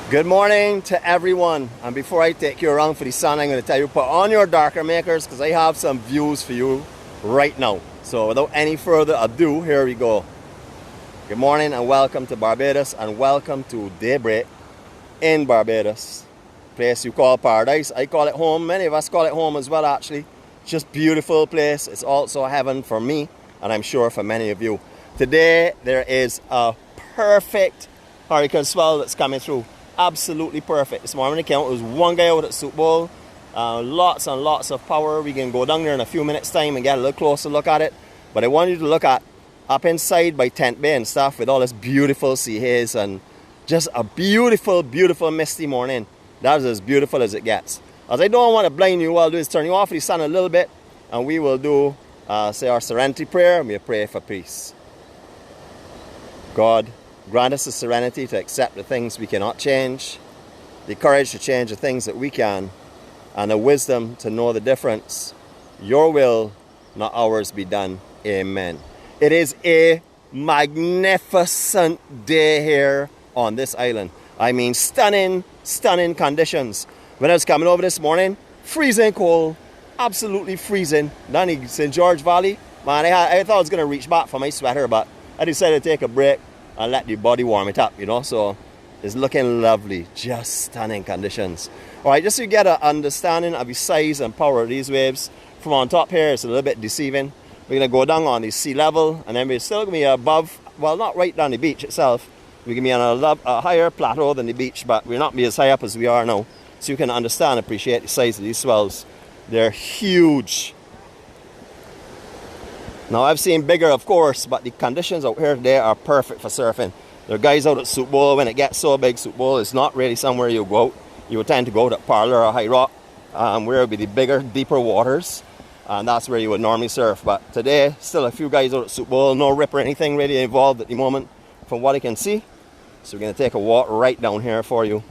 Good morning to everyone, and before I take you around for the sun, I'm going to tell you, put on your darker makers because I have some views for you right now. So without any further ado, here we go. Good morning and welcome to Barbados, and welcome to Daybreak in Barbados. Place you call paradise. I call it home. Many of us call it home as well, actually. It's just beautiful place. It's also heaven for me, and I'm sure for many of you. Today there is a perfect hurricane swell that's coming through. Absolutely perfect. This morning it was one guy out at Super Bowl. Lots and lots of power. We can go down there in a few minutes time and get a little closer look at it. But I want you to look at up inside by Tent Bay and stuff with all this beautiful sea haze and just a beautiful, beautiful misty morning. That is as beautiful as it gets. As I don't want to blind you, what I'll do is turn you off the sun a little bit, and we will do say our serenity prayer, and we'll pray for peace. God, grant us the serenity to accept the things we cannot change, the courage to change the things that we can, and the wisdom to know the difference. Your will, not ours, be done. Amen. It is a magnificent day here on this island. I mean, stunning, stunning conditions. When I was coming over this morning, freezing cold, absolutely freezing. Down in St. George Valley, man, I thought I was going to reach back for my sweater, but I decided to take a break and let the body warm it up, you know. So it's looking lovely, just stunning conditions. All right, just so you get an understanding of the size and power of these waves, from on top here, it's a little bit deceiving. We're going to go down on the sea level, and then we're still going to be above, well, not right down the beach itself. We're going to be on a higher plateau than the beach, but we're not be as high up as we are now. So you can understand, appreciate the size of these swells. They're huge. Now, I've seen bigger, of course, but the conditions out here today are perfect for surfing. There are guys out at Super Bowl. When it gets so big, Super Bowl is not really somewhere you go out. You would tend to go to Parlour or High Rock, where it would be the bigger, deeper waters, and that's where you would normally surf. But today, still a few guys out at Super Bowl. No rip or anything really involved at the moment, from what I can see. So we're going to take a walk right down here for you.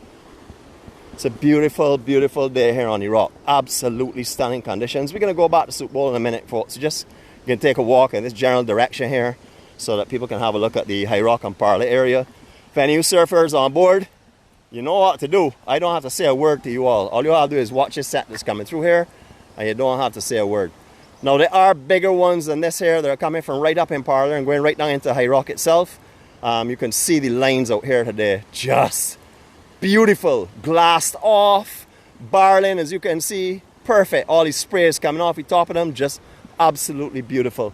It's a beautiful, beautiful day here on the rock. Absolutely stunning conditions. We're going to go back to Super Bowl in a minute, folks. So just you can take a walk in this general direction here so that people can have a look at the High Rock and Parley area. If any of you surfers on board, you know what to do. I don't have to say a word to you all. All you have to do is watch this set that's coming through here, and you don't have to say a word. Now, there are bigger ones than this here that are coming from right up in Parley and going right down into High Rock itself. You can see the lines out here today. Just beautiful. Glassed off. Barreling, as you can see. Perfect. All these sprays coming off the top of them. Just absolutely beautiful.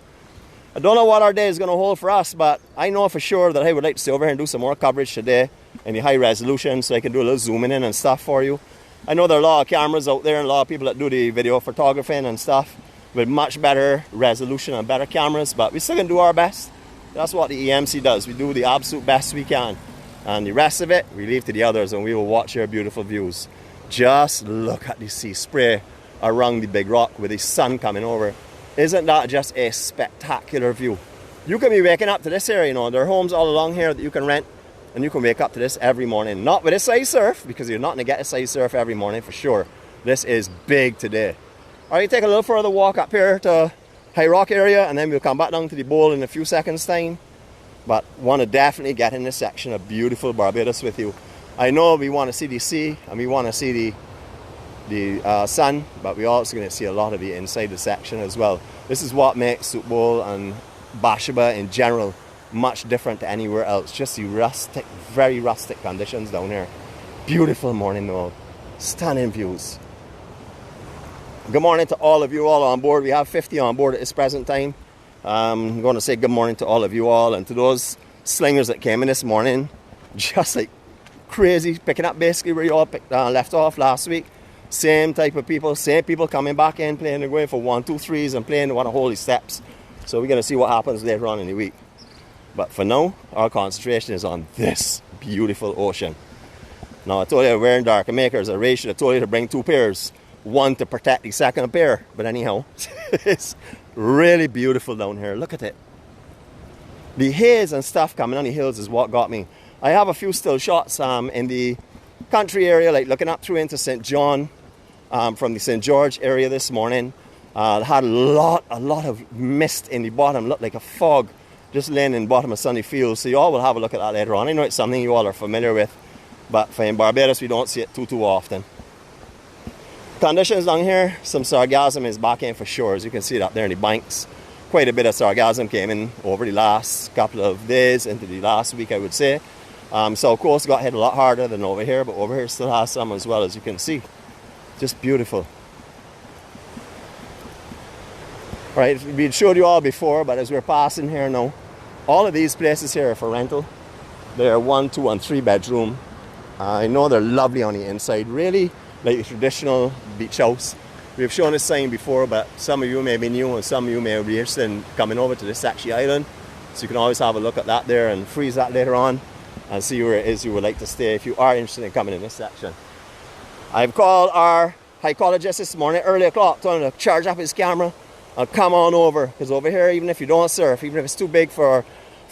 I don't know what our day is going to hold for us, but I know for sure that I would like to stay over here and do some more coverage today in the high resolution so I can do a little zooming in and stuff for you. I know there are a lot of cameras out there and a lot of people that do the video photographing and stuff with much better resolution and better cameras, but we still can do our best. That's what the EMC does. We do the absolute best we can, and the rest of it we leave to the others, and we will watch your beautiful views. Just look at the sea spray around the big rock with the sun coming over. Isn't that just a spectacular view? You can be waking up to this area, you know. There are homes all along here that you can rent, and you can wake up to this every morning. Not with a size surf, because you're not going to get a size surf every morning for sure. This is big today. All right, take a little further walk up here to High Rock area, and then we'll come back down to the bowl in a few seconds time. But want to definitely get in this section of beautiful Barbados with you. I know we want to see the sea, and we want to see the sun, but we're also going to see a lot of the inside the section as well. This is what makes Super Bowl and Bathsheba in general much different to anywhere else. Just the rustic, very rustic conditions down here. Beautiful morning though. Stunning views. Good morning to all of you all on board. We have 50 on board at this present time. I'm going to say good morning to all of you all, and to those slingers that came in this morning, just like crazy, picking up basically where you all left off last week. Same type of people, same people coming back in, playing. They're going for 1, 2, 3s and playing one of holy steps. So we're going to see what happens later on in the week. But for now, our concentration is on this beautiful ocean. Now, I told you I'm wearing darker makers. I really should have told you to bring 2 pairs. One to protect the second pair. But anyhow, it's really beautiful down here. Look at it. The haze and stuff coming on the hills is what got me. I have a few still shots in the country area, like looking up through into St. John from the St. George area this morning. Had a lot of mist in the bottom. Looked like a fog just laying in the bottom of sunny fields. So you all will have a look at that later on. I know it's something you all are familiar with. but for in Barbados we don't see it too often. Conditions down here, some sargassum is back in for sure, as you can see it up there in the banks. Quite a bit of sargassum came in over the last couple of days, into the last week I would say. So of course got hit a lot harder than over here, but over here still has some as well, as you can see. Just beautiful. Alright, we showed you all before, but as we're passing here now, all of these places here are for rental. They're 1, 2 and 3 bedroom. I know they're lovely on the inside, really like a traditional beach house. We've shown this sign before, but some of you may be new and some of you may be interested in coming over to this actually island. So you can always have a look at that there and freeze that later on and see where it is you would like to stay if you are interested in coming in this section. I've called our hydrologist this morning, early o'clock, told him to charge up his camera and come on over, because over here, even if you don't surf, even if it's too big for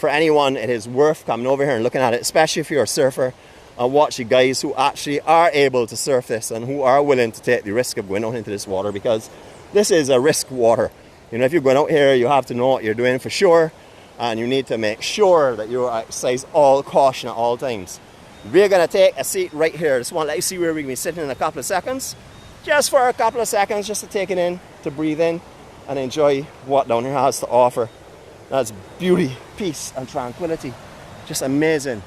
anyone, it is worth coming over here and looking at it, especially if you're a surfer, and watch the guys who actually are able to surf this and who are willing to take the risk of going out into this water, because this is a risk water. You know, if you're going out here, you have to know what you're doing for sure, and you need to make sure that you exercise all caution at all times. We're going to take a seat right here. Just want to let you see where we're going to be sitting in a couple of seconds. Just for a couple of seconds, just to take it in, to breathe in, and enjoy what down here has to offer. That's beauty, peace, and tranquility. Just amazing.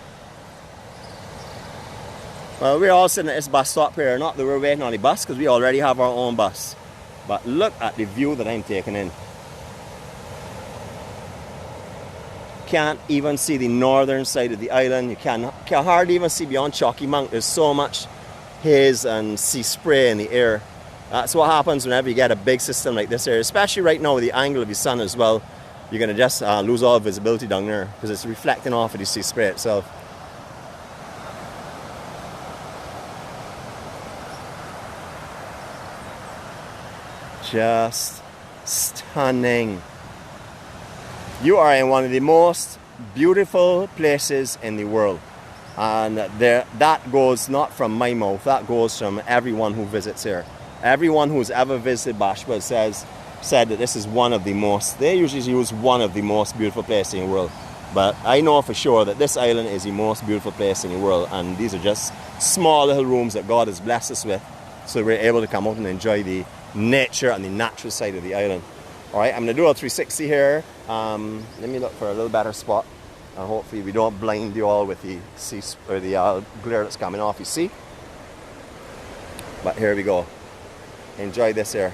Well, we're all sitting at this bus stop here. Not that we're waiting on the bus, because we already have our own bus. But look at the view that I'm taking in. Can't even see the northern side of the island. You can hardly even see beyond Chalky Mount. There's so much haze and sea spray in the air. That's what happens whenever you get a big system like this here, especially right now with the angle of the sun as well. You're going to just lose all visibility down there because it's reflecting off of the sea spray itself. Just stunning. You are in one of the most beautiful places in the world, and that goes not from my mouth, that goes from everyone who visits here. Everyone who's ever visited Bathsheba said that this is one of the most, they usually use one of the most beautiful places in the world, but I know for sure that this island is the most beautiful place in the world, and these are just small little rooms that God has blessed us with, so we're able to come out and enjoy the nature and the natural side of the island. Alright, I'm going to do a 360 here. Let me look for a little better spot, and hopefully we don't blind you all with the sea or the glare that's coming off, you see. But here we go. Enjoy this here.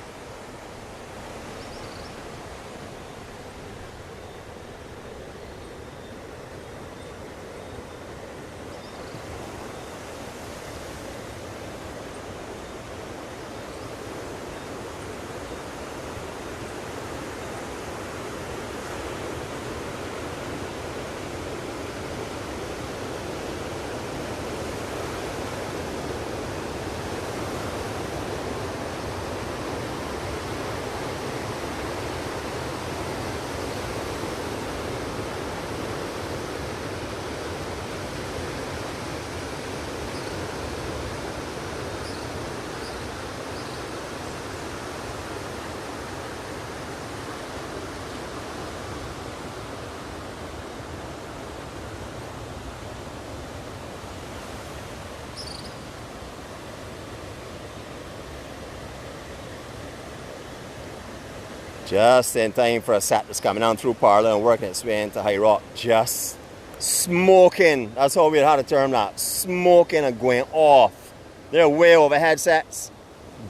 Just in time for a set that's coming down through Parlour and working its way into High Rock. Just smoking. That's how we had to term that. Smoking and going off. They're way overhead sets.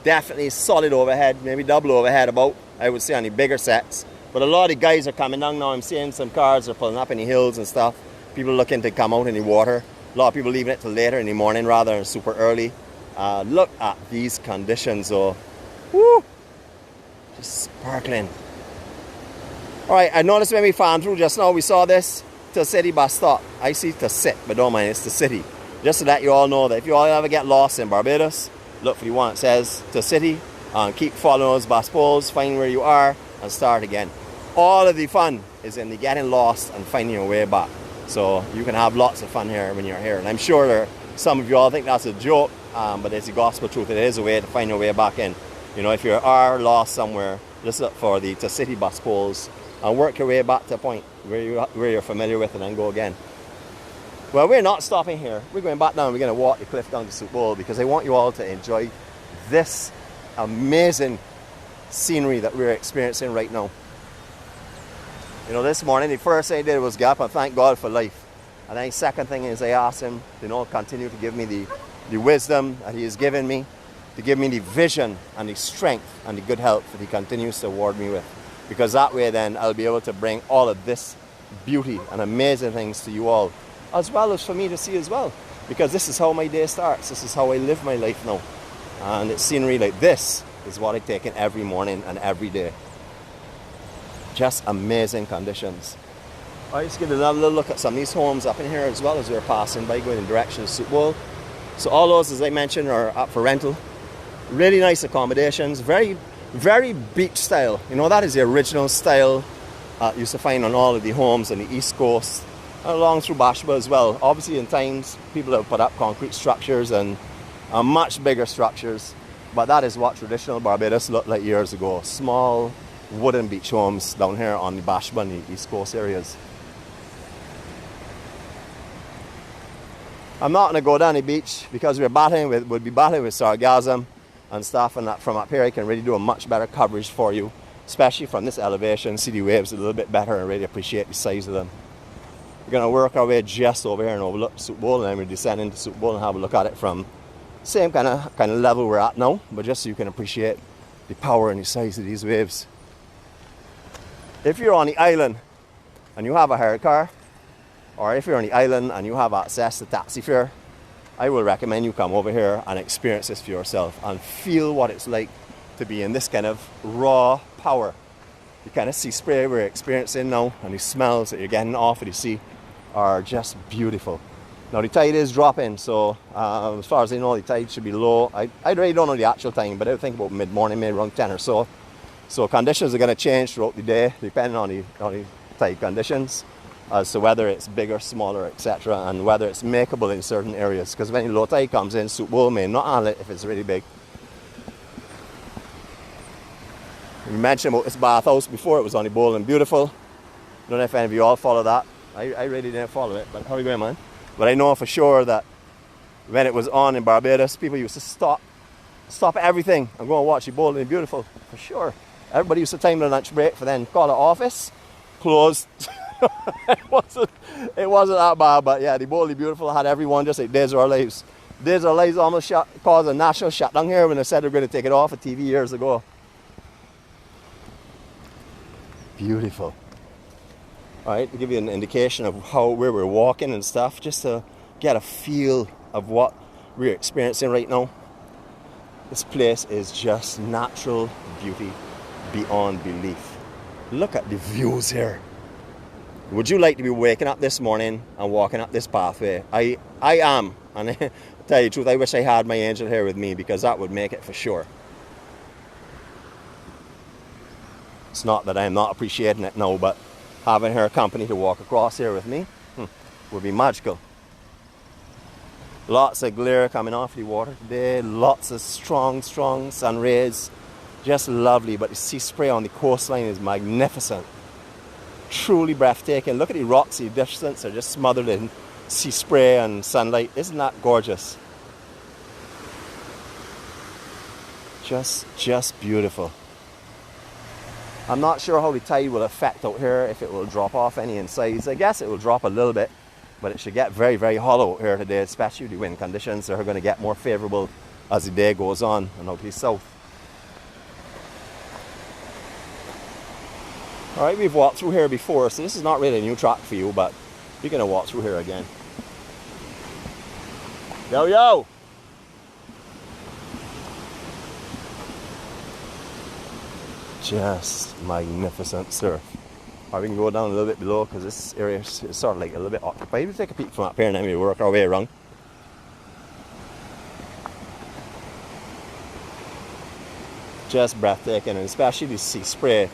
Definitely solid overhead. Maybe double overhead about, I would say, on the bigger sets. But a lot of the guys are coming down now. I'm seeing some cars are pulling up in the hills and stuff. People looking to come out in the water. A lot of people leaving it till later in the morning rather than super early. Look at these conditions though. Woo! Just sparkling. Alright, I noticed when we found through just now, we saw this to city bus stop. I see to sit, but don't mind, it's the city. Just so that you all know that if you all ever get lost in Barbados, look for the one that says to city, and keep following those bus poles, find where you are, and start again. All of the fun is in the getting lost and finding your way back. So you can have lots of fun here when you're here. And I'm sure some of you all think that's a joke, but it's the gospel truth. It is a way to find your way back in. You know, if you are lost somewhere, just look for the to city bus poles and work your way back to a point where you're familiar with it and go again. Well, we're not stopping here. We're going back down. We're going to walk the cliff down to Soup Bowl because I want you all to enjoy this amazing scenery that we're experiencing right now. You know, this morning, the first thing I did was get up and thank God for life. And then the second thing is I asked him, you know, continue to give me the wisdom that he has given me, to give me the vision and the strength and the good health that he continues to award me with. Because that way then I'll be able to bring all of this beauty and amazing things to you all, as well as for me to see as well. Because this is how my day starts. This is how I live my life now. And it's scenery like this is what I take in every morning and every day. Just amazing conditions. I just give another little look at some of these homes up in here as well as we're passing by going in the direction of Soup Bowl. So all those, as I mentioned, are up for rental. Really nice accommodations, very, very beach style. You know, that is the original style you used to find on all of the homes on the East Coast, and along through Bathsheba as well. Obviously in times, people have put up concrete structures and much bigger structures, but that is what traditional Barbados looked like years ago. Small wooden beach homes down here on the Bathsheba and the East Coast areas. I'm not going to go down the beach because we'd be battling with sargassum and stuff, and that from up here I can really do a much better coverage for you, especially from this elevation, see the waves a little bit better and really appreciate the size of them. We're going to work our way just over here and overlook Soup Bowl, and then we'll descend into Soup Bowl and have a look at it from same kind of level we're at now, but just so you can appreciate the power and the size of these waves. If you're on the island and you have a hired car, or if you're on the island and you have access to taxi fare, I will recommend you come over here and experience this for yourself and feel what it's like to be in this kind of raw power. The kind of sea spray we're experiencing now and the smells that you're getting off of the sea are just beautiful. Now the tide is dropping, so as far as I know the tide should be low. I really don't know the actual time, but I would think about mid-morning, maybe around 10 or so. So conditions are going to change throughout the day depending on the tide conditions, as to whether it's bigger, smaller, etc., and whether it's makeable in certain areas. Because when low tide comes in, Soup Bowl may not handle it if it's really big. We mentioned about this bathhouse before. It was on the Bold and Beautiful. I don't know if any of you all follow that. I really didn't follow it, but how are you going, man? But I know for sure that when it was on in Barbados, people used to stop everything and go and watch the Bold and Beautiful, for sure. Everybody used to time their lunch break for then call it office, closed. It wasn't that bad, but yeah, the Bold and Beautiful had everyone just like Days of Our Lives. Days of Our Lives almost caused a national shutdown here when they said they were going to take it off of TV years ago. Beautiful. Alright, to give you an indication of where we're walking and stuff, just to get a feel of what we're experiencing right now. This place is just natural beauty beyond belief. Look at the views here. Would you like to be waking up this morning and walking up this pathway? I am, and to tell you the truth, I wish I had my angel here with me, because that would make it for sure. It's not that I'm not appreciating it now, but having her company to walk across here with me would be magical. Lots of glare coming off the water today, lots of strong sun rays, just lovely. But the sea spray on the coastline is magnificent, truly breathtaking. Look at the rocks in the distance, they're just smothered in sea spray and sunlight. Isn't that gorgeous? Just beautiful. I'm not sure how the tide will affect out here, if it will drop off any in size. I guess it will drop a little bit, but it should get very, very hollow out here today, especially the wind conditions. They're going to get more favorable as the day goes on and out to the south. Alright, we've walked through here before, so this is not really a new track for you, but you're going to walk through here again. Yo! Just magnificent surf. Or we can go down a little bit below, because this area is sort of like a little bit occupied. We'll take a peek from up here and then we'll work our way around. Just breathtaking, and especially the sea spray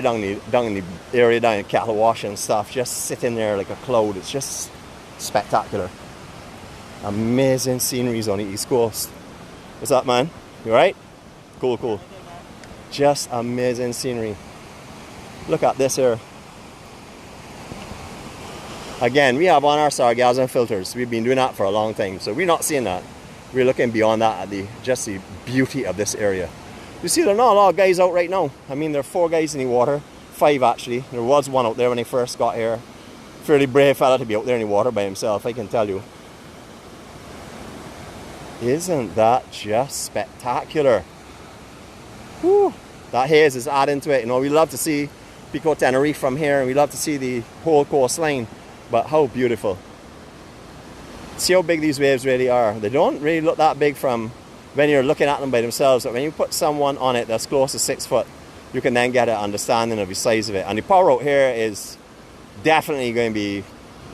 down in the area down in Cattle Wash and stuff, just sitting there like a cloud. It's just spectacular. Amazing sceneries on the East Coast. What's up, man? You alright? Cool. Just amazing scenery. Look at this here. Again, we have on our sargassum filters. We've been doing that for a long time, so we're not seeing that. We're looking beyond that at just the beauty of this area. You see, there are not a lot of guys out right now. I mean, there are 4 guys in the water, 5 actually. There was one out there when he first got here. Fairly brave fella to be out there in the water by himself, I can tell you. Isn't that just spectacular? Whew. That haze is adding to it. You know, we love to see Pico Tenerife from here, and we love to see the whole coastline. But how beautiful. See how big these waves really are. They don't really look that big from when you're looking at them by themselves, but when you put someone on it that's close to 6 foot, you can then get an understanding of the size of it. And the power out here is definitely going to be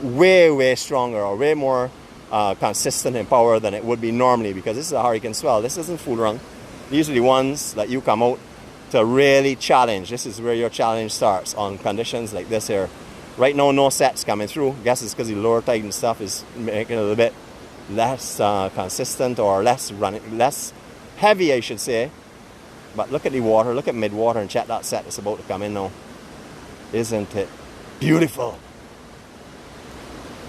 way stronger, or way more consistent in power than it would be normally, because this is a hurricane swell. This isn't fool run. These are the ones that you come out to really challenge. This is where your challenge starts, on conditions like this here. Right now, no sets coming through. I guess it's because the lower tide and stuff is making it a little bit less consistent, or less heavy, I should say. But look at the water, look at mid-water, and check that set that's about to come in now. Isn't it beautiful?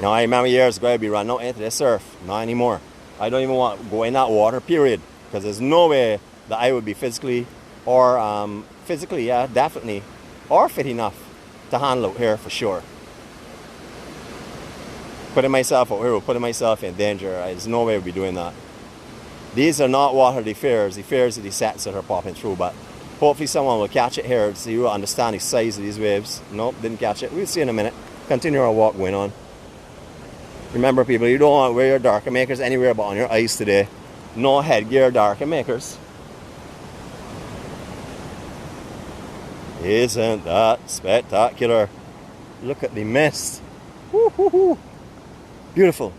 Now, I remember years ago I'd be running out into the surf. Not anymore. I don't even want to go in that water, period. Because there's no way that I would be physically, yeah, definitely, or fit enough to handle out here for sure. Putting myself out here, putting myself in danger. There's no way I'd be doing that. These are not water the fears are the sets that are popping through, but hopefully someone will catch it here so you will understand the size of these waves. Nope, didn't catch it. We'll see in a minute. Continue our walk going on. Remember, people, you don't want to wear your darker makers anywhere but on your eyes today. No headgear darker makers. Isn't that spectacular? Look at the mist. Woo-hoo-hoo. Beautiful.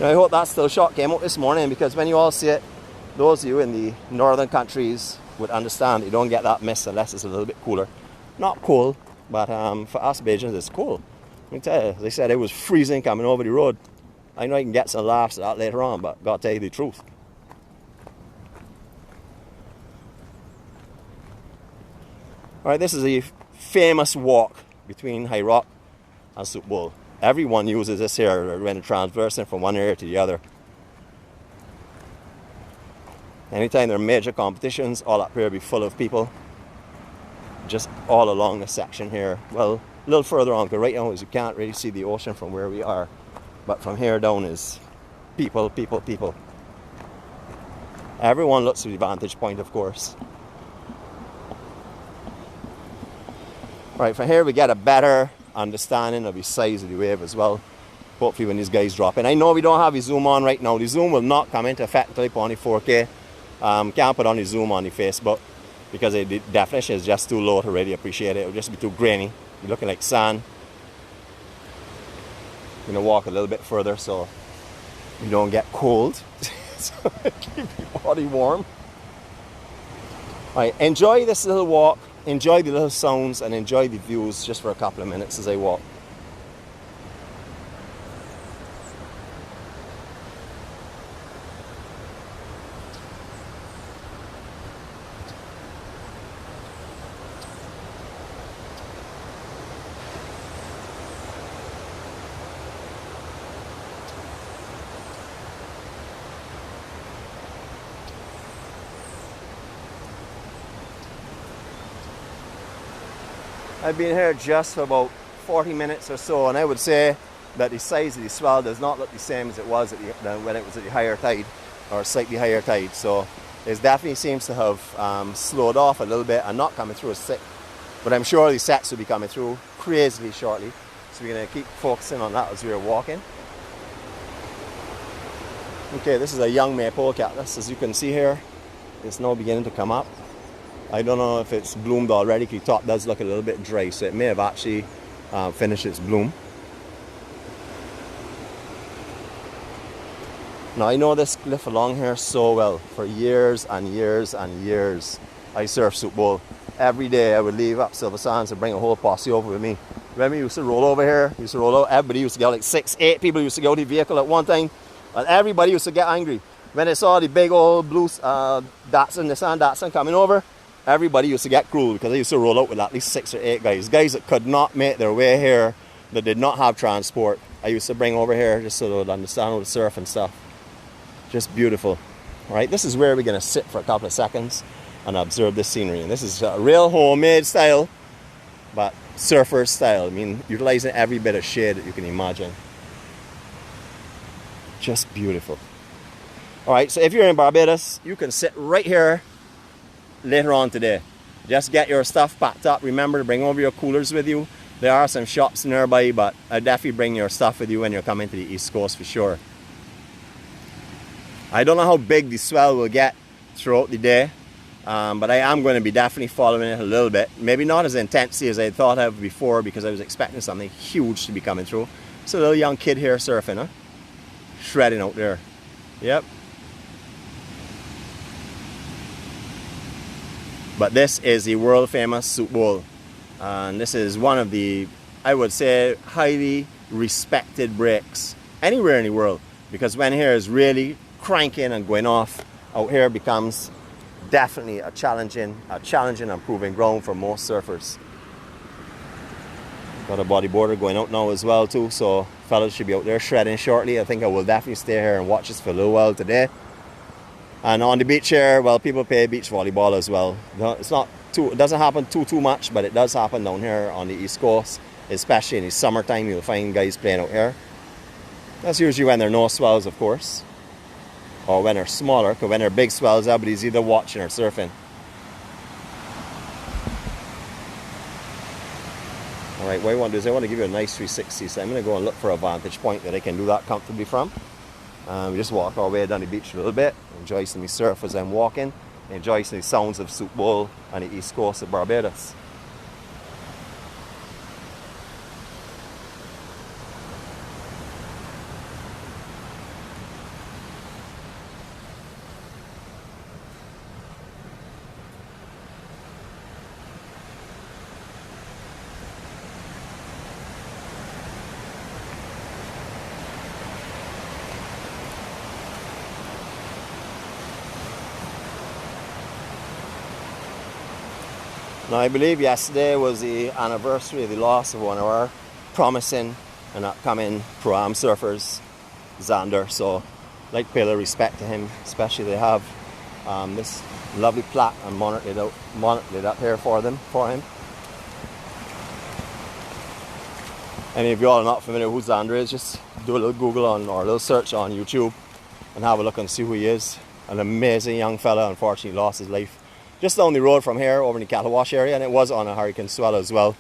Now, I hope that still shot came out this morning, because when you all see it, those of you in the northern countries would understand you don't get that mist unless it's a little bit cooler. Not cold, but for us Bajans it's cold. Let me tell you, as I said, it was freezing coming over the road. I know I can get some laughs at that later on, but gotta tell you the truth. Alright, this is a famous walk between High Rock and Soup Bowl. Everyone uses this here when they're transversing from one area to the other. Anytime there are major competitions, all up here will be full of people. Just all along the section here. Well, a little further on, because right now you can't really see the ocean from where we are. But from here down is people. Everyone looks to the vantage point, of course. Right, from here we get a better understanding of the size of the wave as well. Hopefully when these guys drop in. I know we don't have the zoom on right now. The zoom will not come into effect until on the 4K. Can't put on the zoom on the Facebook because the definition is just too low to really appreciate it. It will just be too grainy. You're looking like sand. I'm going to walk a little bit further so you don't get cold. So keep your body warm. Alright, enjoy this little walk. Enjoy the little sounds and enjoy the views just for a couple of minutes as I walk. I've been here just for about 40 minutes or so, and I would say that the size of the swell does not look the same as it was when it was at the higher tide, or slightly higher tide. So it definitely seems to have slowed off a little bit and not coming through as thick. But I'm sure the sets will be coming through crazily shortly. So we're going to keep focusing on that as we're walking. Okay, this is a young maypole cactus, as you can see here. It's now beginning to come up. I don't know if it's bloomed already, because the top does look a little bit dry, so it may have actually finished its bloom. Now, I know this cliff along here so well. For years and years and years, I surfed Soup Bowl. Every day I would leave up Silver Sands and bring a whole posse over with me. Remember, we used to roll over here, we used to roll out, everybody used to get like 6, 8 people used to go to the vehicle at one time, and everybody used to get angry. When they saw the big old blue Nissan Datsun coming over, everybody used to get cruel because they used to roll out with at least 6 or 8 guys. Guys that could not make their way here, that did not have transport. I used to bring over here just so they would understand how to surf and stuff. Just beautiful. All right, this is where we're gonna sit for a couple of seconds and observe this scenery. And this is a real homemade style, but surfer style. I mean, utilizing every bit of shade that you can imagine. Just beautiful. All right, so if you're in Barbados, you can sit right here later on today. Just get your stuff packed up. Remember to bring over your coolers with you. There are some shops nearby, but I definitely bring your stuff with you when you're coming to the East Coast for sure. I don't know how big the swell will get throughout the day, but I am going to be definitely following it a little bit. Maybe not as intensely as I thought of before because I was expecting something huge to be coming through. It's a little young kid here surfing, huh? Shredding out there. Yep. But this is the world famous soup bowl. And this is one of the, I would say, highly respected breaks anywhere in the world. Because when here is really cranking and going off, out here becomes definitely a challenging and proving ground for most surfers. Got a bodyboarder going out now as well too, so fellas should be out there shredding shortly. I think I will definitely stay here and watch this for a little while today. And on the beach here, well, people play beach volleyball as well. It's not too, it doesn't happen too much, but it does happen down here on the East Coast, especially in the summertime. You'll find guys playing out here. That's usually when there are no swells, of course, or when they're smaller. Because when they're big swells, everybody's either watching or surfing. All right, what I want to do is I want to give you a nice 360, so I'm going to go and look for a vantage point that I can do that comfortably from. We just walk our way down the beach a little bit, enjoy some of the surf as I'm walking, enjoy some of the sounds of Soup Bowl on the east coast of Barbados. Now, I believe yesterday was the anniversary of the loss of one of our promising and upcoming pro-am surfers, Zanders. So I'd like to pay a little respect to him, especially they have this lovely plaque and monitored up here for him. Any of you all are not familiar with who Zanders is, just do a little Google or a little search on YouTube and have a look and see who he is. An amazing young fella, unfortunately lost his life just down the road from here over in the Catawash area, and it was on a hurricane swell as well.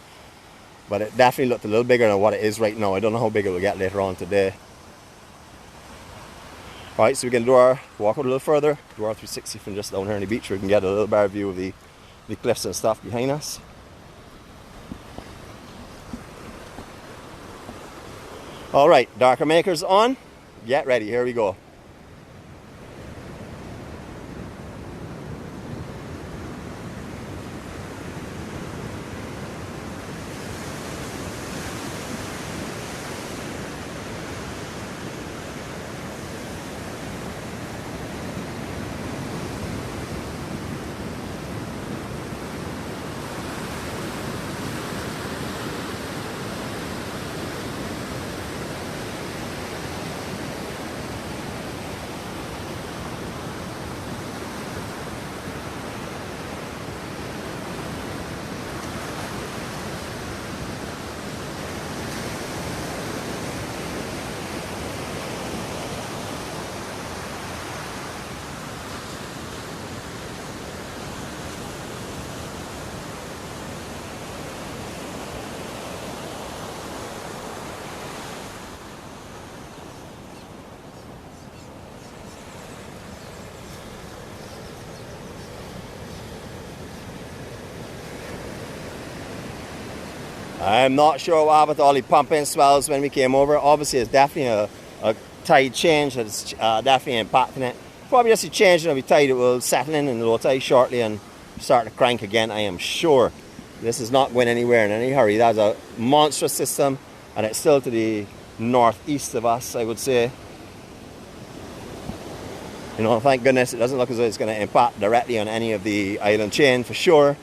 But it definitely looked a little bigger than what it is right now. I don't know how big it will get later on today. Alright, so we can walk out a little further, do our 360 from just down here on the beach. We can get a little better view of the cliffs and stuff behind us. Alright, darker makers on. Get ready, here we go. I'm not sure what happened to all the pumping swells when we came over. Obviously, it's definitely a tide change that's definitely impacting it. Probably just a change of the tide. It will settle in the low tide shortly and start to crank again, I am sure. This is not going anywhere in any hurry. That's a monstrous system, and it's still to the northeast of us, I would say. You know, thank goodness it doesn't look as though it's going to impact directly on any of the island chain for sure.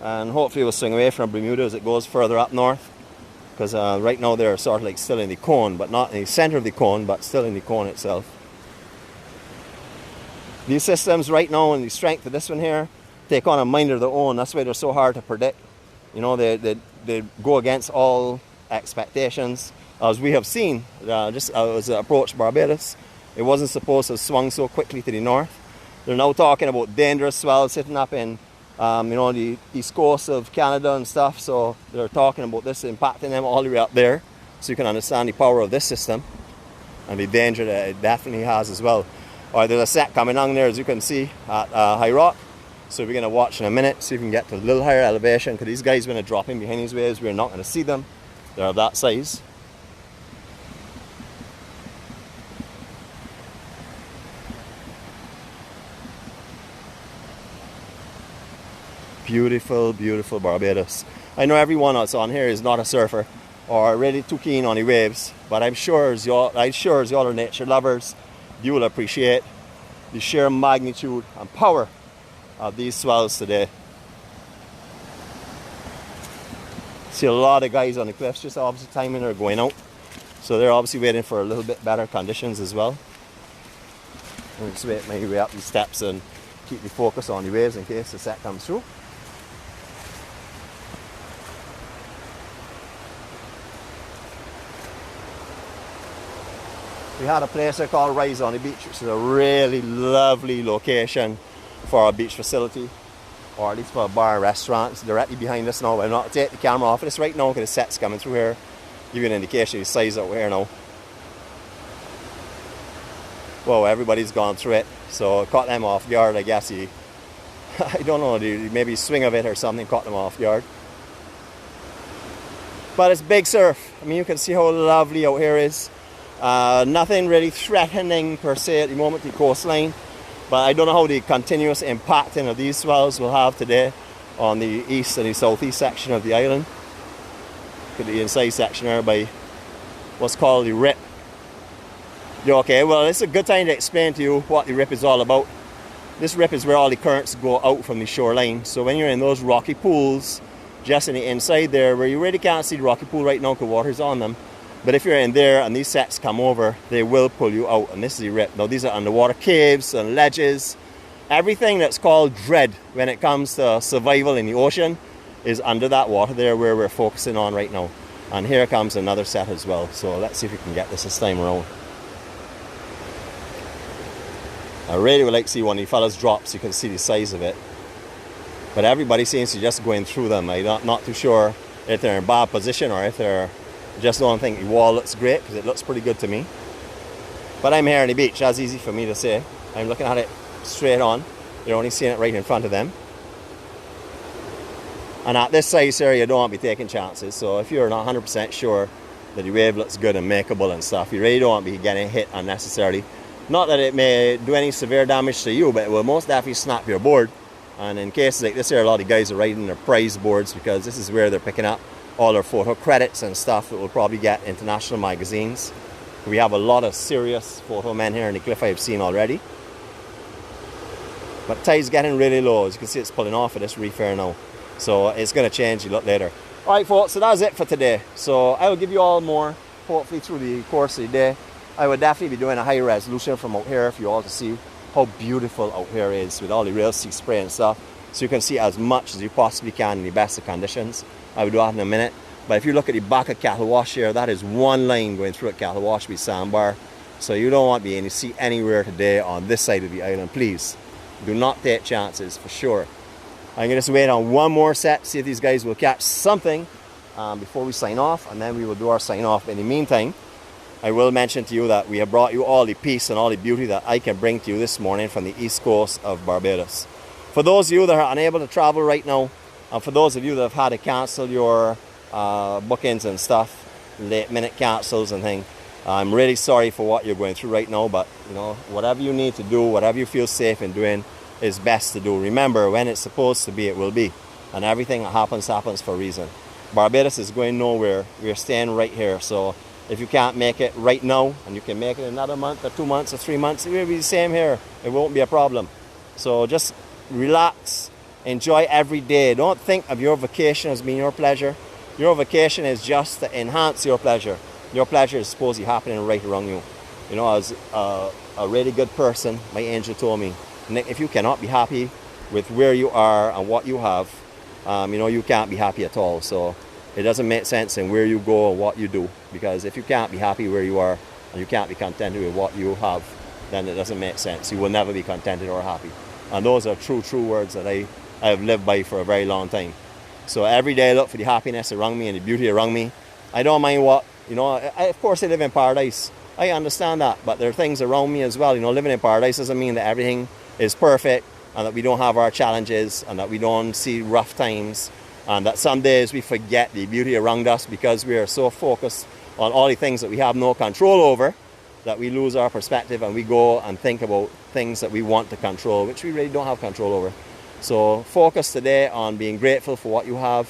And hopefully we'll swing away from Bermuda as it goes further up north. Because right now they're sort of like still in the cone, but not in the center of the cone, but still in the cone itself. These systems right now, and the strength of this one here, take on a mind of their own. That's why they're so hard to predict. You know, they go against all expectations. As we have seen, just as it approached Barbados, it wasn't supposed to have swung so quickly to the north. They're now talking about dangerous swells sitting up in you know, the east coast of Canada and stuff. So they're talking about this impacting them all the way up there. So you can understand the power of this system and the danger that it definitely has as well. All right, there's a set coming on there, as you can see, at high rock. So we're going to watch in a minute, see if we can get to a little higher elevation, because these guys, when they're dropping behind these waves, we're not going to see them. They're of that size. Beautiful, beautiful Barbados. I know everyone that's on here is not a surfer or really too keen on the waves, but I'm sure as y'all are nature lovers, you will appreciate the sheer magnitude and power of these swells today. See a lot of guys on the cliffs just opposite timing are going out, so they're obviously waiting for a little bit better conditions as well. I'm just wait my way up these steps and keep the focus on the waves in case the set comes through. We had a place there called Rise on the Beach, which is a really lovely location for a beach facility, or at least for a bar and restaurant. It's directly behind us now. I'm not take the camera off of this right now because the set's coming through here. Give you an indication of the size out here now. Well, everybody's gone through it, so it caught them off guard, I guess. I don't know, maybe swing of it or something caught them off guard. But it's big surf. I mean, you can see how lovely out here is. Nothing really threatening per se at the moment, the coastline, but I don't know how the continuous impacting of these swells will have today on the east and the southeast section of the island. Look at the inside section there by what's called the rip. Okay, well, it's a good time to explain to you what the rip is all about. This rip is where all the currents go out from the shoreline. So when you're in those rocky pools, just in the inside there, where you really can't see the rocky pool right now because water's on them, but if you're in there and these sets come over, they will pull you out, and this is the rip. Now these are underwater caves and ledges. Everything that's called dread when it comes to survival in the ocean is under that water there where we're focusing on right now. And here comes another set as well. So let's see if we can get this time around. I really would like to see one of the fellas drop so you can see the size of it. But everybody seems to be just going through them. I'm not too sure if they're in bad position or if they're just don't think the wall looks great, because it looks pretty good to me. But I'm here on the beach, that's easy for me to say. I'm looking at it straight on. You're only seeing it right in front of them. And at this size here, you don't want to be taking chances. So if you're not 100% sure that the wave looks good and makeable and stuff, you really don't want to be getting hit unnecessarily. Not that it may do any severe damage to you, but it will most definitely snap your board. And in cases like this here, a lot of guys are riding their prize boards because this is where they're picking up all their photo credits and stuff that will probably get international magazines. We have a lot of serious photo men here in the cliff I've seen already. But tide's getting really low. As you can see, it's pulling off of this reef here now. So it's going to change a lot later. Alright folks, so that's it for today. So I will give you all more, hopefully through the course of the day. I would definitely be doing a high resolution from out here for you all to see how beautiful out here is with all the real sea spray and stuff. So you can see as much as you possibly can in the best of conditions. I will do that in a minute. But if you look at the back of Cattle here, that is one line going through at Cattle with sandbar. So you don't want to be able to see anywhere today on this side of the island. Please do not take chances for sure. I'm going to just wait on one more set, see if these guys will catch something before we sign off, and then we will do our sign off. In the meantime, I will mention to you that we have brought you all the peace and all the beauty that I can bring to you this morning from the east coast of Barbados. For those of you that are unable to travel right now, and for those of you that have had to cancel your bookings and stuff, late minute cancels and things, I'm really sorry for what you're going through right now, but you know, whatever you need to do, whatever you feel safe in doing is best to do. Remember, when it's supposed to be, it will be. And everything that happens, happens for a reason. Barbados is going nowhere. We're staying right here. So If you can't make it right now, and you can make it another month or 2 months or 3 months, it will be the same here. It won't be a problem. So just relax, enjoy every day. Don't think of your vacation as being your pleasure. Your vacation is just to enhance your pleasure. Your pleasure is supposed to be happening right around you. You know, as a really good person, my angel told me, Nick, if you cannot be happy with where you are and what you have, you know, you can't be happy at all. So it doesn't make sense in where you go or what you do, because if you can't be happy where you are and you can't be contented with what you have, then it doesn't make sense. You will never be contented or happy. And those are true words that I have lived by for a very long time. So every day I look for the happiness around me and the beauty around me. I don't mind what, you know, of course I live in paradise. I understand that, but there are things around me as well. You know, living in paradise doesn't mean that everything is perfect and that we don't have our challenges and that we don't see rough times, and that some days we forget the beauty around us because we are so focused on all the things that we have no control over that we lose our perspective and we go and think about things that we want to control, which we really don't have control over. So focus today on being grateful for what you have.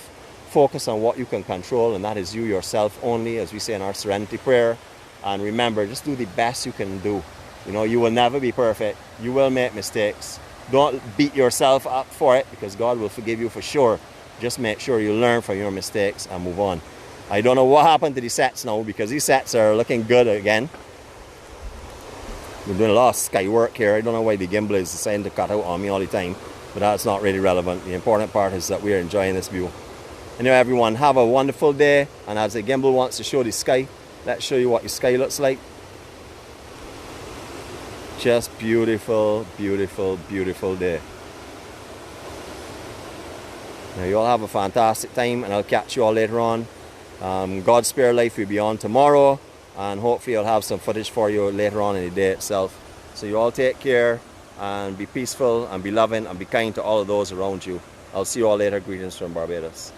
Focus on what you can control, and that is you yourself only, as we say in our serenity prayer. And remember, just do the best you can do. You know, you will never be perfect. You will make mistakes. Don't beat yourself up for it, because God will forgive you for sure. Just make sure you learn from your mistakes and move on. I don't know what happened to these sets now, because these sets are looking good again. We're doing a lot of sky work here. I don't know why the gimbal is deciding to cut out on me all the time, but that's not really relevant. The important part is that we're enjoying this view. Anyway, everyone, have a wonderful day. And as the gimbal wants to show the sky, let's show you what the sky looks like. Just beautiful, beautiful, beautiful day. Now, you all have a fantastic time, and I'll catch you all later on. God's Spare Life will be on tomorrow, and hopefully I'll have some footage for you later on in the day itself. So you all take care and be peaceful and be loving and be kind to all of those around you. I'll see you all later. Greetings from Barbados.